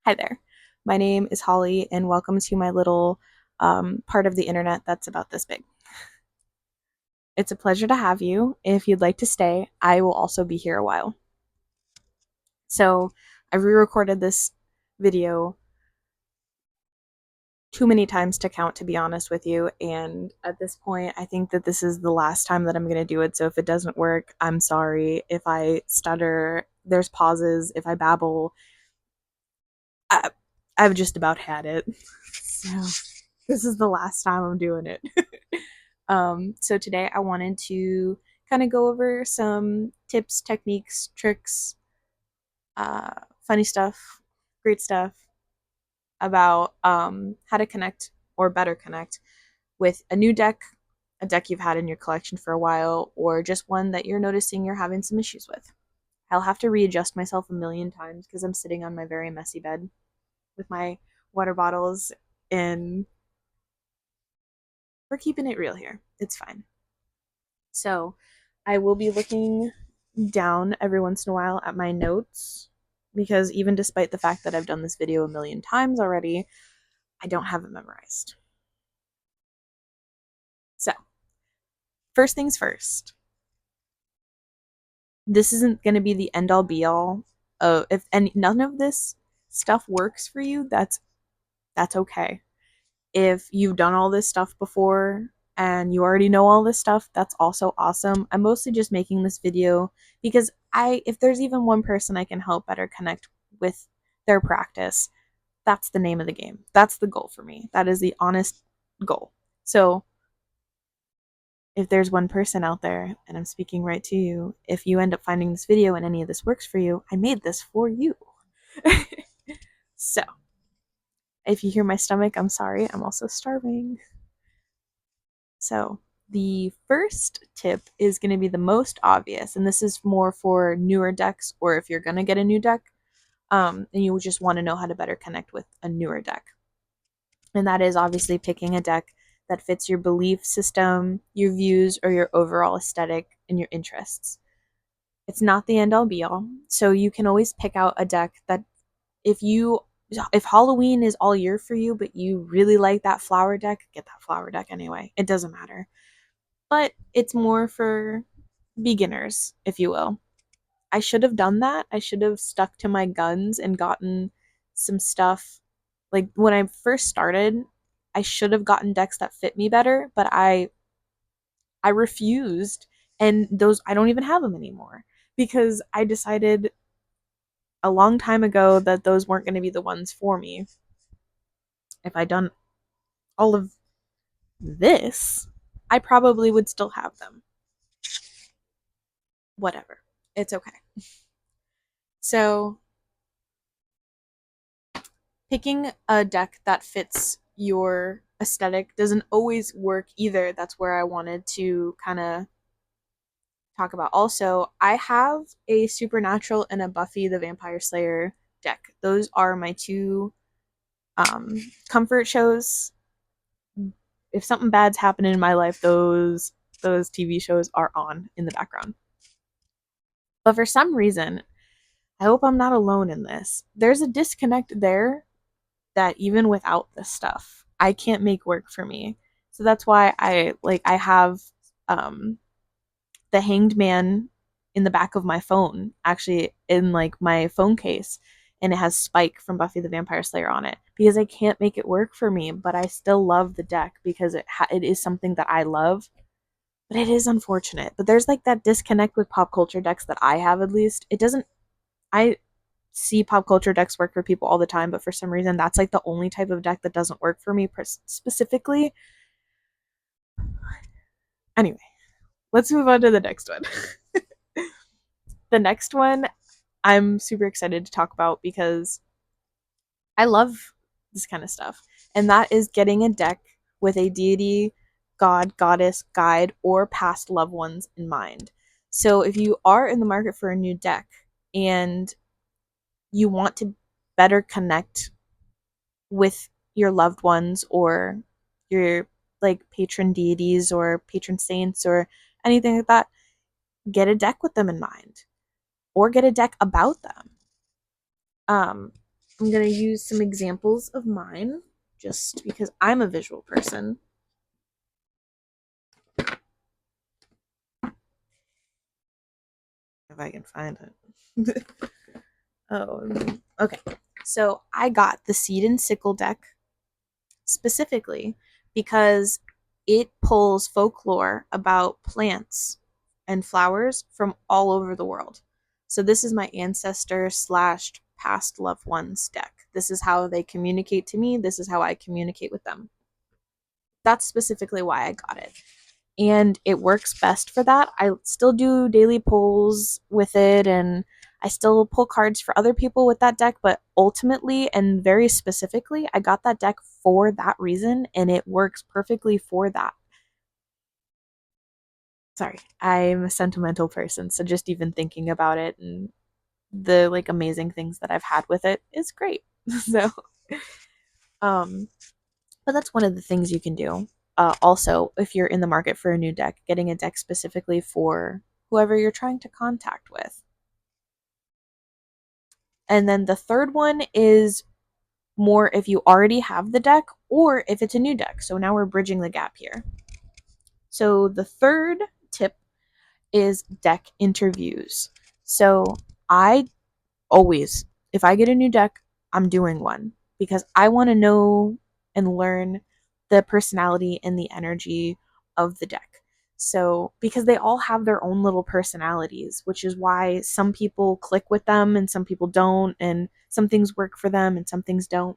Hi there. My name is Holly, and welcome to my little part of the internet that's about this big. It's a pleasure to have you. If you'd like to stay, I will also be here a while. So, I re recorded this video too many times to count, to be honest with you. And at this point, I think that this is the last time that I'm going to do it. So, if it doesn't work, I'm sorry. If I stutter, there's pauses. If I babble, I, I've just about had it. So, this is the last time I'm doing it. So today I wanted to kind of go over some tips, techniques, tricks, funny stuff, great stuff about how to connect or better connect with a new deck, a deck you've had in your collection for a while, or just one that you're noticing you're having some issues with. I'll have to readjust myself a million times because I'm sitting on my very messy bed with my water bottles, and we're keeping it real here. It's fine. So I will be looking down every once in a while at my notes because even despite the fact that I've done this video a million times already, I don't have it memorized. So, first things first. This isn't going to be the end all be all. If none of this stuff works for you, that's okay. If you've done all this stuff before and you already know all this stuff, that's also awesome. I'm mostly just making this video because if there's even one person I can help better connect with their practice, that's the name of the game. That's the goal for me. That is the honest goal. So if there's one person out there, and I'm speaking right to you, if you end up finding this video and any of this works for you, I made this for you. So if you hear my stomach, I'm sorry. I'm also starving. So the first tip is going to be the most obvious, and this is more for newer decks, or if you're going to get a new deck, and you just want to know how to better connect with a newer deck. And that is obviously picking a deck that fits your belief system, your views, or your overall aesthetic and your interests. It's not the end all be all, so you can always pick out a deck that if Halloween is all year for you, but you really like that flower deck, get that flower deck anyway. It doesn't matter. But it's more for beginners, if you will. I should have done that. I should have stuck to my guns and gotten some stuff. Like when I first started, I should have gotten decks that fit me better, but I refused, and those I don't even have them anymore because I decided a long time ago that those weren't going to be the ones for me. If I'd done all of this, I probably would still have them. Whatever. It's okay. So, picking a deck that fits your aesthetic doesn't always work either. That's where I wanted to kind of talk about. Also, I have a Supernatural and a Buffy the Vampire Slayer deck. Those are my two comfort shows. If something bad's happening in my life, those TV shows are on in the background. But for some reason, I hope I'm not alone in this. There's a disconnect there that even without this stuff, I can't make work for me. So that's why I have um the Hanged Man in the back of my phone, actually in like my phone case, and it has Spike from Buffy the Vampire Slayer on it because I can't make it work for me, but I still love the deck because it is something that I love. But it is unfortunate. But there's like that disconnect with pop culture decks that I have, at least. It doesn't I see pop culture decks work for people all the time, but for some reason that's like the only type of deck that doesn't work for me specifically. Anyway, let's move on to the next one. The next one I'm super excited to talk about because I love this kind of stuff. And that is getting a deck with a deity, god, goddess, guide, or past loved ones in mind. So if you are in the market for a new deck and you want to better connect with your loved ones or your like patron deities or patron saints or anything like that, get a deck with them in mind or get a deck about them. I'm going to use some examples of mine just because I'm a visual person. If I can find it. Oh, okay. So I got the Seed and Sickle deck specifically because it pulls folklore about plants and flowers from all over the world. So this is my ancestor slash past loved ones deck. This is how they communicate to me. This is how I communicate with them. That's specifically why I got it. And it works best for that. I still do daily pulls with it, and I still pull cards for other people with that deck, but ultimately and very specifically, I got that deck for that reason, and it works perfectly for that. Sorry, I'm a sentimental person, so just even thinking about it and the like amazing things that I've had with it is great. So, um, but that's one of the things you can do. Also, if you're in the market for a new deck, getting a deck specifically for whoever you're trying to contact with. And then the third one is more if you already have the deck or if it's a new deck. So now we're bridging the gap here. So the third tip is deck interviews. So I always, if I get a new deck, I'm doing one because I want to know and learn the personality and the energy of the deck. So, because they all have their own little personalities, which is why some people click with them and some people don't, and some things work for them and some things don't.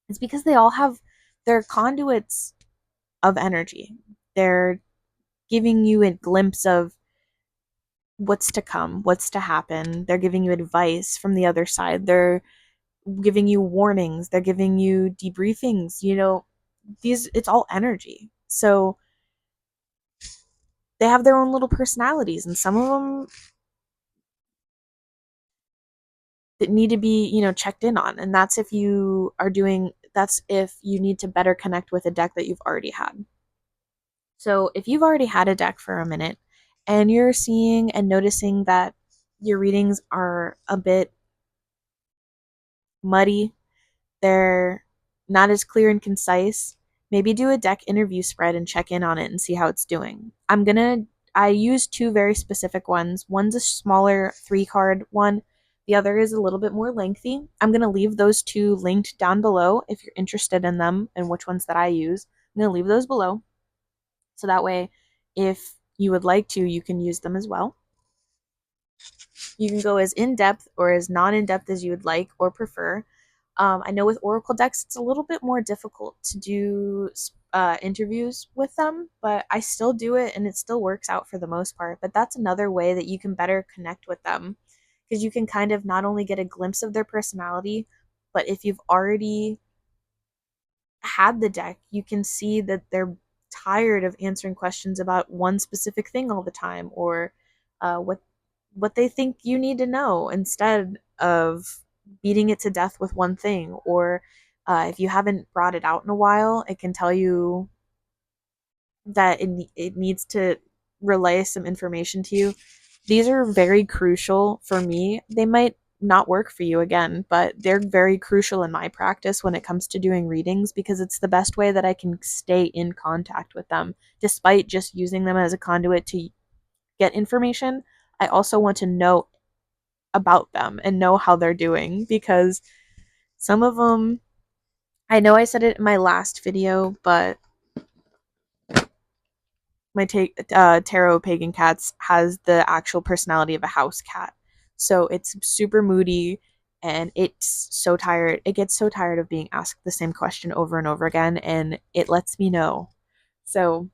It's because they all have their conduits of energy. They're giving you a glimpse of what's to come, what's to happen. They're giving you advice from the other side. They're giving you warnings, they're giving you debriefings, these it's all energy. So they have their own little personalities, and some of them that need to be, checked in on. And that's if you need to better connect with a deck that you've already had. So if you've already had a deck for a minute and you're seeing and noticing that your readings are a bit muddy, they're not as clear and concise, maybe do a deck interview spread and check in on it and see how it's doing. I use two very specific ones. One's a smaller 3 card one, the other is a little bit more lengthy. I'm going to leave those two linked down below if you're interested in them and which ones that I use. I'm going to leave those below. So that way, if you would like to, you can use them as well. You can go as in depth or as non in depth as you would like or prefer. I know with Oracle decks, it's a little bit more difficult to do interviews with them, but I still do it and it still works out for the most part. But that's another way that you can better connect with them because you can kind of not only get a glimpse of their personality, but if you've already had the deck, you can see that they're tired of answering questions about one specific thing all the time, or what they think you need to know instead of beating it to death with one thing. Or if you haven't brought it out in a while, it can tell you that it needs to relay some information to you. These are very crucial for me. They might not work for you again, but they're very crucial in my practice when it comes to doing readings because it's the best way that I can stay in contact with them despite just using them as a conduit to get information. I also want to know about them and know how they're doing because some of them, I know I said it in my last video, but my tarot pagan cats has the actual personality of a house cat. So it's super moody and it's so tired. It gets so tired of being asked the same question over and over again, and it lets me know. So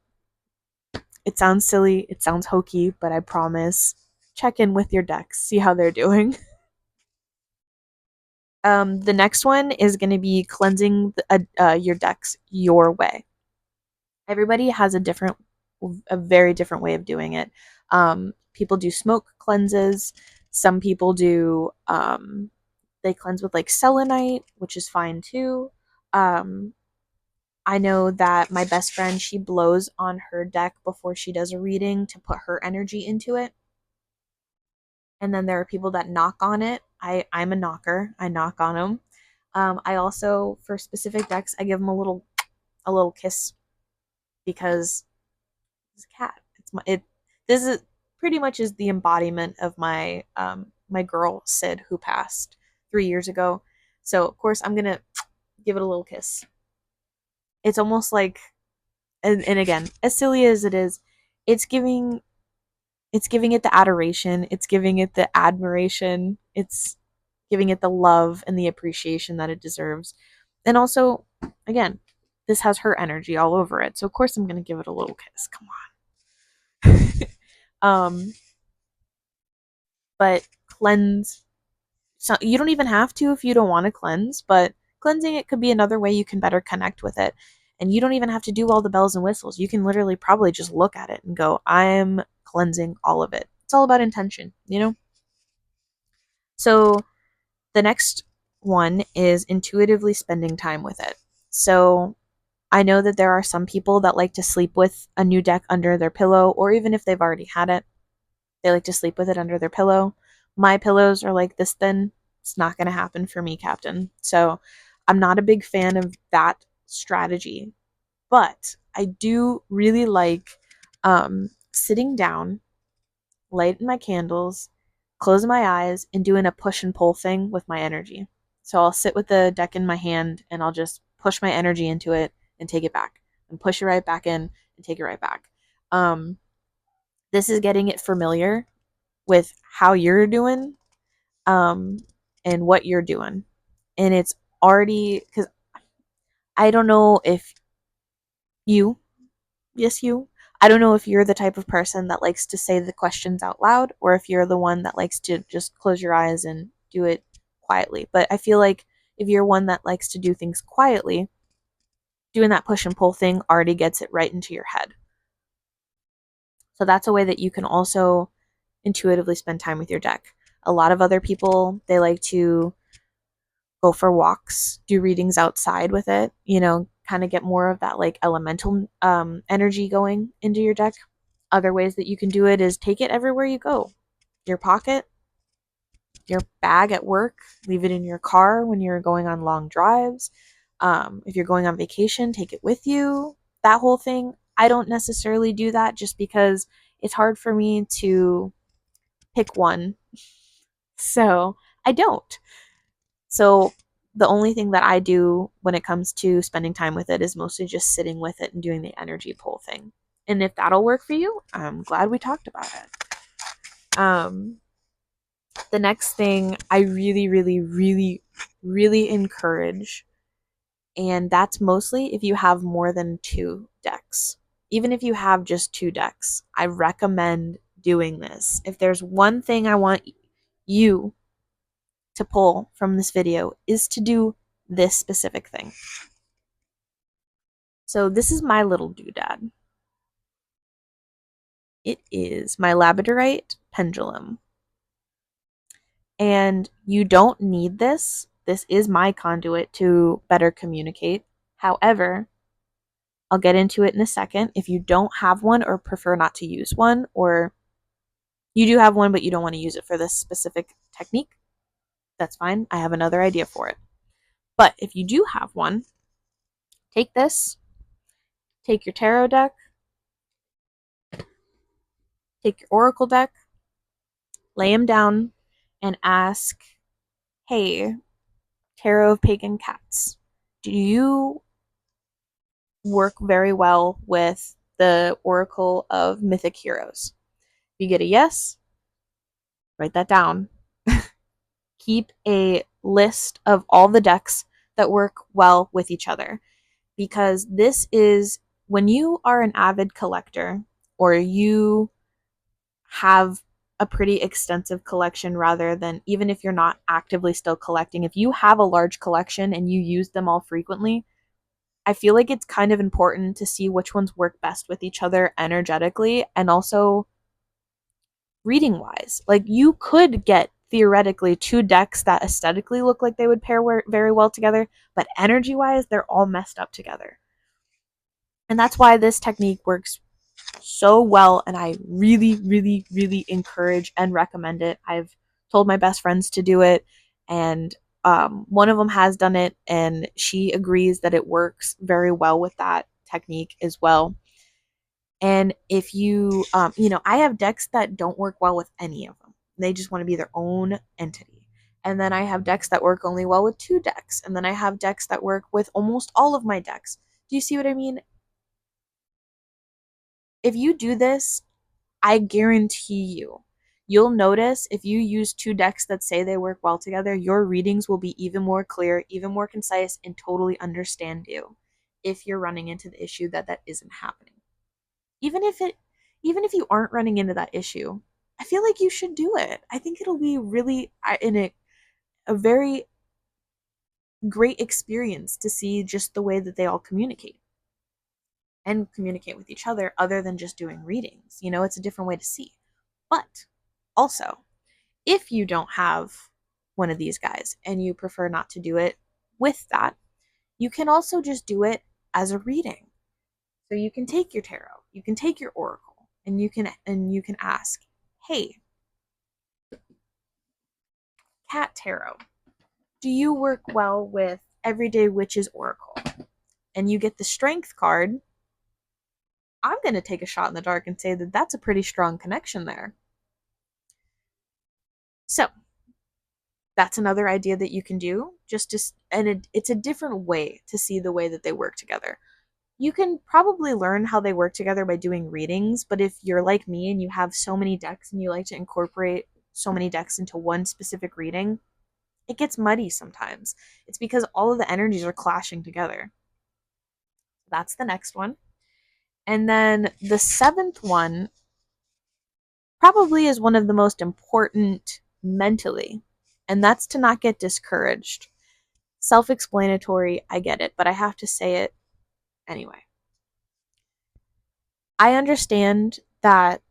it sounds silly, it sounds hokey, but I promise check in with your decks, see how they're doing. The next one is going to be cleansing your decks your way. Everybody has a very different way of doing it. People do smoke cleanses. Some people do, they cleanse with like selenite, which is fine too. Um, I know that my best friend, she blows on her deck before she does a reading to put her energy into it. And then there are people that knock on it. I'm a knocker. I knock on them. I also, for specific decks, I give them a little kiss because it's a cat. It's my it. This is pretty much is the embodiment of my girl Sid, who passed 3 years ago. So of course I'm gonna give it a little kiss. It's almost like, and again, as silly as it is, it's giving it's giving it the adoration, it's giving it the admiration, it's giving it the love and the appreciation that it deserves. And also, again, this has her energy all over it. So of course I'm gonna give it a little kiss. Come on. But cleanse. So you don't even have to if you don't want to cleanse, but cleansing it could be another way you can better connect with it. And you don't even have to do all the bells and whistles. You can literally probably just look at it and go, I'm cleansing all of it. It's all about intention, you know? So the next one is intuitively spending time with it. So I know that there are some people that like to sleep with a new deck under their pillow, or even if they've already had it, they like to sleep with it under their pillow. My pillows are like this thin. It's not going to happen for me, Captain. So I'm not a big fan of that strategy. But I do really like sitting down, lighting my candles, closing my eyes, and doing a push and pull thing with my energy. So I'll sit with the deck in my hand and I'll just push my energy into it and take it back, and push it right back in and take it right back. Um, this is getting it familiar with how you're doing, um, and what you're doing. And it's already, because I don't know if you, yes, you, I don't know if you're the type of person that likes to say the questions out loud, or if you're the one that likes to just close your eyes and do it quietly. But I feel like if you're one that likes to do things quietly, doing that push and pull thing already gets it right into your head. So that's a way that you can also intuitively spend time with your deck. A lot of other people, they like to go for walks, do readings outside with it, you know, kind of get more of that like elemental energy going into your deck. Other ways that you can do it is take it everywhere you go. Your pocket, your bag at work, leave it in your car when you're going on long drives. If you're going on vacation, take it with you. That whole thing. I don't necessarily do that just because it's hard for me to pick one. So I don't. So the only thing that I do when it comes to spending time with it is mostly just sitting with it and doing the energy pull thing. And if that'll work for you, I'm glad we talked about it. Um, the next thing I really, really, really, really encourage, and that's mostly if you have more than two decks. Even if you have just two decks, I recommend doing this. If there's one thing I want you to pull from this video, is to do this specific thing. So this is my little doodad. It is my labradorite pendulum. And you don't need this. This is my conduit to better communicate. However, I'll get into it in a second. If you don't have one or prefer not to use one, or you do have one but you don't want to use it for this specific technique, that's fine. I have another idea for it. But if you do have one, take this, take your tarot deck, take your oracle deck, lay them down, and ask, hey, Tarot of Pagan Cats, do you work very well with the Oracle of Mythic Heroes? If you get a yes, write that down. Keep a list of all the decks that work well with each other, because this is when you are an avid collector, or you have a pretty extensive collection, rather than, even if you're not actively still collecting, if you have a large collection and you use them all frequently, I feel like it's kind of important to see which ones work best with each other energetically and also reading wise. Like, you could get theoretically two decks that aesthetically look like they would pair very well together, but energy wise, they're all messed up together. And that's why this technique works so well, and I really, really, really encourage and recommend it. I've told my best friends to do it, and one of them has done it, and she agrees that it works very well with that technique as well. And if you, I have decks that don't work well with any of them. They just want to be their own entity. And then I have decks that work only well with two decks. And then I have decks that work with almost all of my decks. Do you see what I mean? If you do this, I guarantee you'll notice if you use two decks that say they work well together, your readings will be even more clear, even more concise, and totally understand you if you're running into the issue that that isn't happening. even if it even if you aren't running into that issue, I feel like you should do it. I think it'll be really in a very great experience to see just the way that they all communicate and communicate with each other than just doing readings. It's a different way to see. But also, if you don't have one of these guys and you prefer not to do it with that, you can also just do it as a reading. So you can take your tarot, you can take your oracle, and you can ask, "Hey, Cat Tarot, do you work well with Everyday Witch's Oracle?" And you get the Strength card. I'm going to take a shot in the dark and say that that's a pretty strong connection there. So, that's another idea that you can do, it's a different way to see the way that they work together. You can probably learn how they work together by doing readings, but if you're like me and you have so many decks and you like to incorporate so many decks into one specific reading, it gets muddy sometimes. It's because all of the energies are clashing together. That's the next one. And then the seventh one probably is one of the most important mentally, and that's to not get discouraged. Self explanatory, I get it, but I have to say it anyway. I understand that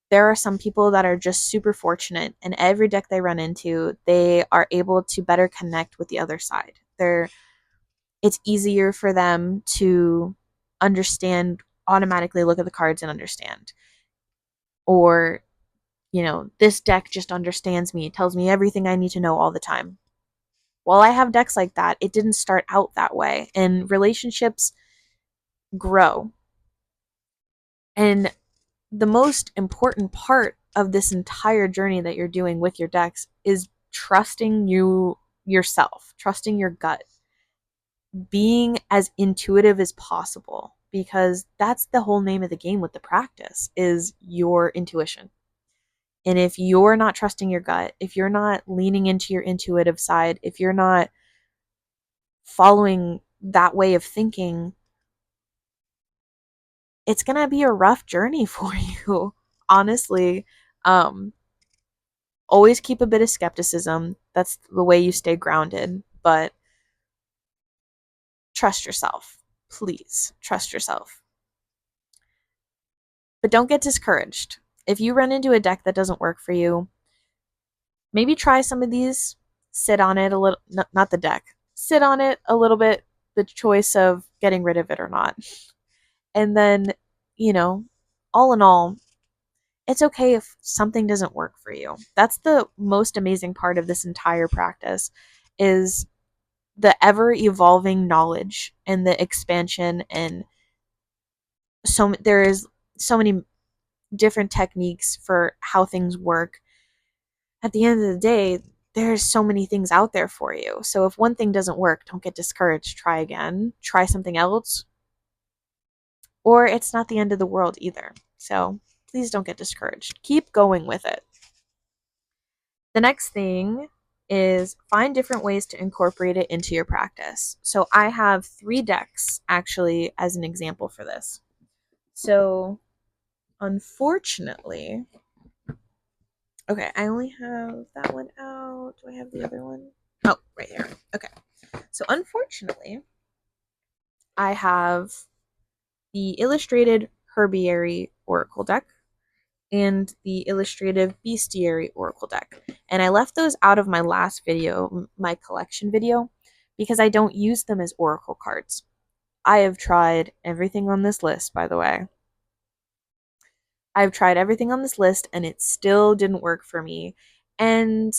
there are some people that are just super fortunate, and every deck they run into, they are able to better connect with the other side. It's easier for them to understand, automatically look at the cards and understand. Or, this deck just understands me. It tells me everything I need to know all the time. While I have decks like that, it didn't start out that way. And relationships grow. And the most important part of this entire journey that you're doing with your decks is trusting yourself, trusting your gut, being as intuitive as possible, because that's the whole name of the game with the practice, is your intuition. And if you're not trusting your gut, if you're not leaning into your intuitive side, if you're not following that way of thinking, it's going to be a rough journey for you. Honestly, always keep a bit of skepticism. That's the way you stay grounded, but trust yourself. Please trust yourself. But don't get discouraged. If you run into a deck that doesn't work for you, maybe try some of these. Sit on it a little, not the deck. Sit on it a little bit, the choice of getting rid of it or not. And then, you know, all in all, it's okay if something doesn't work for you. That's the most amazing part of this entire practice, is the ever evolving knowledge and the expansion, and there is so many different techniques for how things work. At the end of the day, there's so many things out there for you. So if one thing doesn't work, don't get discouraged. Try again. Try something else. Or it's not the end of the world either. So please don't get discouraged. Keep going with it. The next thing is find different ways to incorporate it into your practice. So I have 3 decks actually as an example for this. So unfortunately, okay, I only have that one out. Do I have the other one? Oh, right here. Okay. So unfortunately, I have the illustrated Herbiary Oracle deck and the illustrative Bestiary Oracle deck. And I left those out of my last video, my collection video, because I don't use them as Oracle cards. I have tried everything on this list, by the way. I've tried everything on this list and it still didn't work for me. And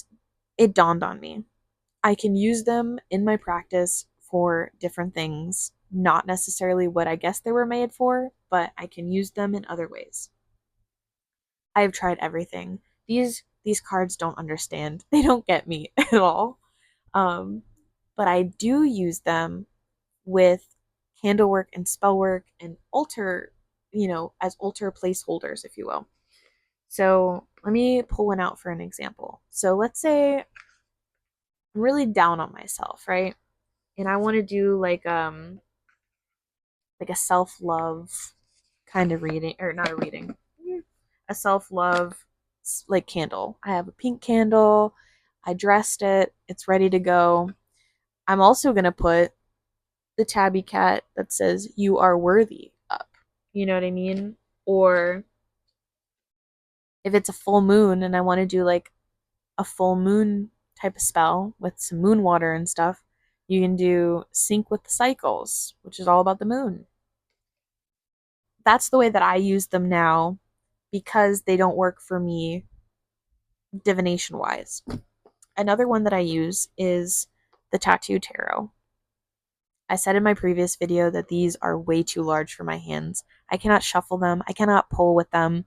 it dawned on me. I can use them in my practice for different things, not necessarily what I guess they were made for, but I can use them in other ways. I have tried everything. These cards don't understand. They don't get me at all. Um, but I do use them with candle work and spell work and altar, as altar placeholders, if you will. So let me pull one out for an example. So let's say I'm really down on myself, right? And I want to do like a self-love kind of reading, or not a reading, a self-love like candle. I have a pink candle. I dressed it. It's ready to go. I'm also going to put the tabby cat that says you are worthy up. You know what I mean? Or if it's a full moon and I want to do like a full moon type of spell with some moon water and stuff, you can do sync with the cycles, which is all about the moon. That's the way that I use them now because they don't work for me divination wise. Another one that I use is the tattoo tarot. I said in my previous video that these are way too large for my hands. I cannot shuffle them, I cannot pull with them,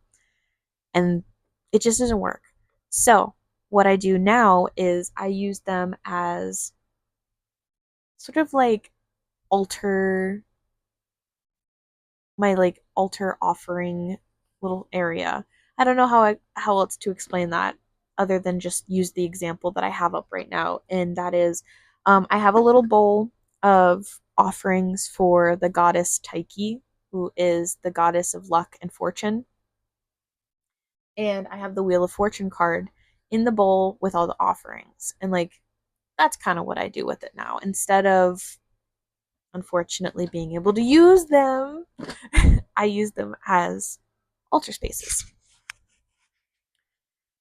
and it just doesn't work. So, what I do now is I use them as sort of like altar my like altar offering little area. I don't know how else to explain that other than just use the example that I have up right now, and that is I have a little bowl of offerings for the goddess Tyche, who is the goddess of luck and fortune, and I have the Wheel of Fortune card in the bowl with all the offerings, and like that's kind of what I do with it now instead of unfortunately being able to use them. I use them as altar spaces.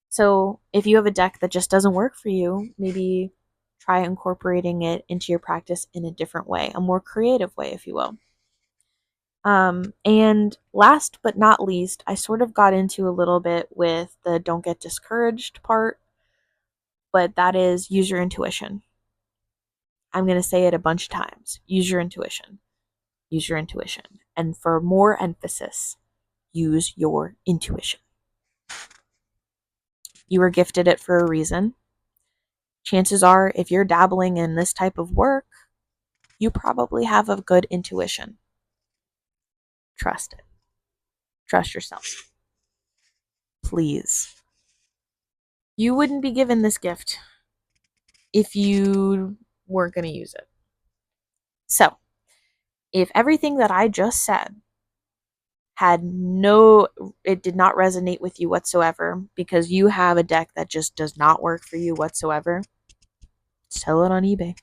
So if you have a deck that just doesn't work for you, maybe try incorporating it into your practice in a different way, a more creative way, if you will. And last but not least, I sort of got into a little bit with the don't get discouraged part, but that is use your intuition. I'm going to say it a bunch of times. Use your intuition. Use your intuition. And for more emphasis, use your intuition. You were gifted it for a reason. Chances are, if you're dabbling in this type of work, you probably have a good intuition. Trust it. Trust yourself. Please. You wouldn't be given this gift if you weren't going to use it. So, if everything that I just said it did not resonate with you whatsoever because you have a deck that just does not work for you whatsoever, sell it on eBay.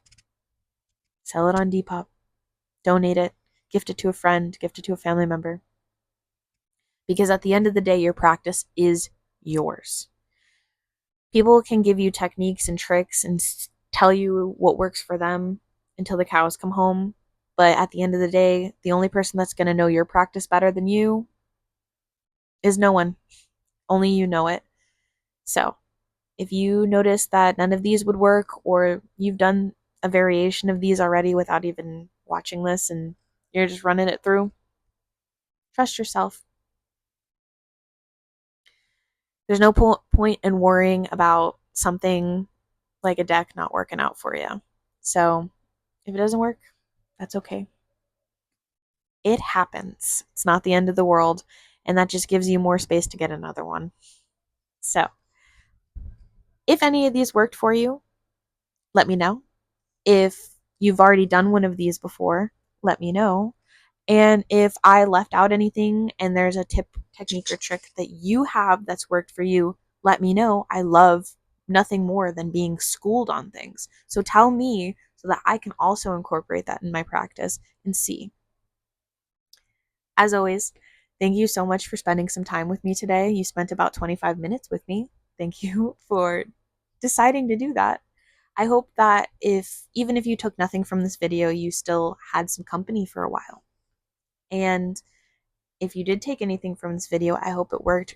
Sell it on Depop. Donate it. Gift it to a friend. Gift it to a family member. Because at the end of the day, your practice is yours. People can give you techniques and tricks and tell you what works for them until the cows come home. But at the end of the day, the only person that's going to know your practice better than you is no one. Only you know it. So, if you notice that none of these would work, or you've done a variation of these already without even watching this and you're just running it through, trust yourself. There's no point in worrying about something like a deck not working out for you. So if it doesn't work, that's okay. It happens. It's not the end of the world, and that just gives you more space to get another one. So if any of these worked for you, let me know. If you've already done one of these before, let me know. And if I left out anything and there's a tip, technique, or trick that you have that's worked for you, let me know. I love nothing more than being schooled on things. So tell me so that I can also incorporate that in my practice and see. As always, thank you so much for spending some time with me today. You spent about 25 minutes with me. Thank you for deciding to do that. I hope that even if you took nothing from this video, you still had some company for a while. And if you did take anything from this video, I hope it worked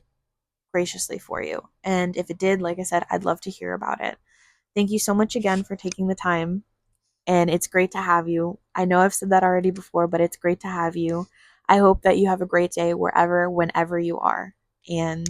graciously for you. And if it did, like I said, I'd love to hear about it. Thank you so much again for taking the time. And it's great to have you. I know I've said that already before, but it's great to have you. I hope that you have a great day wherever, whenever you are. And